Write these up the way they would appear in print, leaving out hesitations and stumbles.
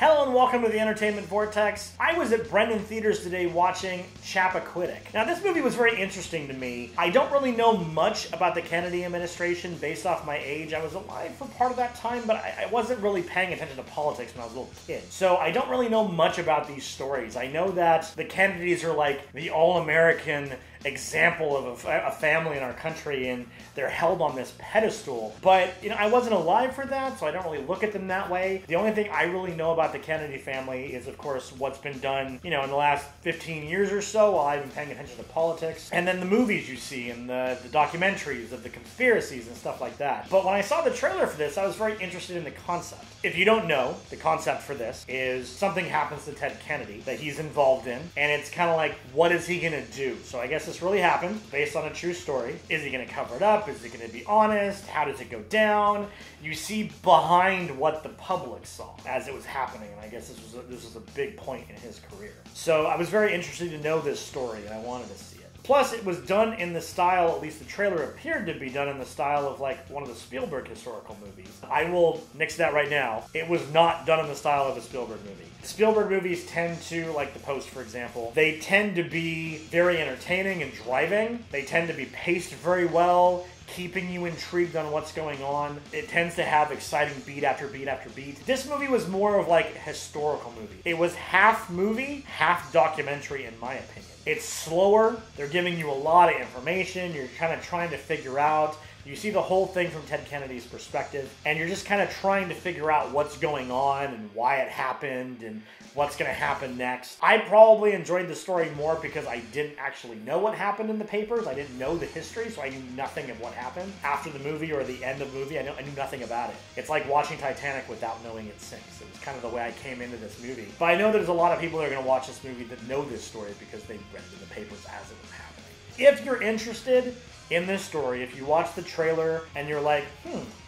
Hello and welcome to the Entertainment Vortex. I was at Brendan Theaters today watching Chappaquiddick. Now this movie was very interesting to me. I don't really know much about the Kennedy administration based off my age. I was alive for part of that time, but I wasn't really paying attention to politics when I was a little kid. So I don't really know much about these stories. I know that the Kennedys are like the all-American example of a family in our country, and they're held on this pedestal. But, you know, I wasn't alive for that, so I don't really look at them that way. The only thing I really know about the Kennedy family is, of course, what's been done, you know, in the last 15 years or so while I've been paying attention to politics. And then the movies you see and the documentaries of the conspiracies and stuff like that. But when I saw the trailer for this, I was very interested in the concept. If you don't know, the concept for this is something happens to Ted Kennedy that he's involved in, and it's kind of like, what is he gonna do? So I guess this really happened, based on a true story. Is he gonna cover it up? Is he gonna be honest? How does it go down? You see behind what the public saw as it was happening, and I guess this was a big point in his career. So I was very interested to know this story, and I wanted to see it. Plus, it was done in the style, at least the trailer appeared to be done in the style of like one of the Spielberg historical movies. I will nix that right now. It was not done in the style of a Spielberg movie. Spielberg movies tend to, like The Post for example, they tend to be very entertaining and driving. They tend to be paced very well, keeping you intrigued on what's going on. It tends to have exciting beat after beat after beat. This movie was more of like a historical movie. It was half movie, half documentary in my opinion. It's slower, they're giving you a lot of information, you're kind of trying to figure out. You see the whole thing from Ted Kennedy's perspective, and you're just kind of trying to figure out what's going on and why it happened and what's going to happen next. I probably enjoyed the story more because I didn't actually know what happened in the papers. I didn't know the history, so I knew nothing of what happened. After the movie or the end of the movie, I knew nothing about it. It's like watching Titanic without knowing it sinks. It was kind of the way I came into this movie. But I know there's a lot of people that are going to watch this movie that know this story because they read it in the papers as it was happening. If you're interested in this story, if you watch the trailer and you're like,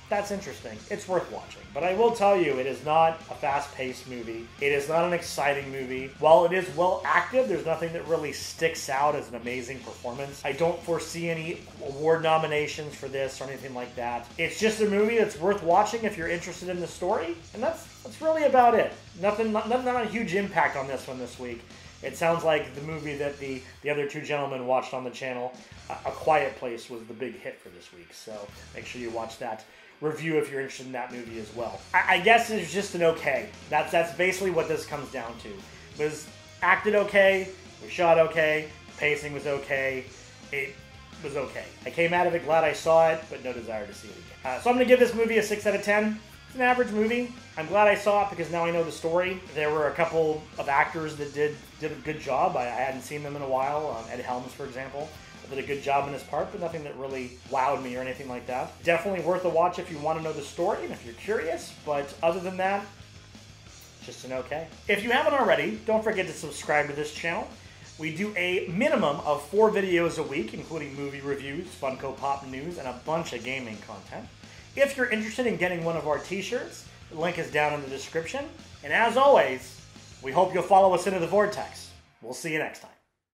that's interesting, it's worth watching. But I will tell you, it is not a fast-paced movie. It is not an exciting movie. While it is well acted, there's nothing that really sticks out as an amazing performance. I don't foresee any award nominations for this or anything like that. It's just a movie that's worth watching if you're interested in the story, and that's really about it. Not a huge impact on this one this week. It sounds like the movie that the other two gentlemen watched on the channel, A Quiet Place, was the big hit for this week. So make sure you watch that review if you're interested in that movie as well. I guess it's just an okay. That's basically what this comes down to. It was acted okay, it was shot okay, the pacing was okay, it was okay. I came out of it glad I saw it, but no desire to see it again. So I'm going to give this movie a 6 out of 10. It's an average movie. I'm glad I saw it because now I know the story. There were a couple of actors that did a good job. I hadn't seen them in a while. Ed Helms, for example, did a good job in his part, but nothing that really wowed me or anything like that. Definitely worth a watch if you want to know the story and if you're curious, but other than that, just an okay. If you haven't already, don't forget to subscribe to this channel. We do a minimum of 4 videos a week, including movie reviews, Funko Pop news, and a bunch of gaming content. If you're interested in getting one of our t-shirts, the link is down in the description. And as always, we hope you'll follow us into the Vortex. We'll see you next time.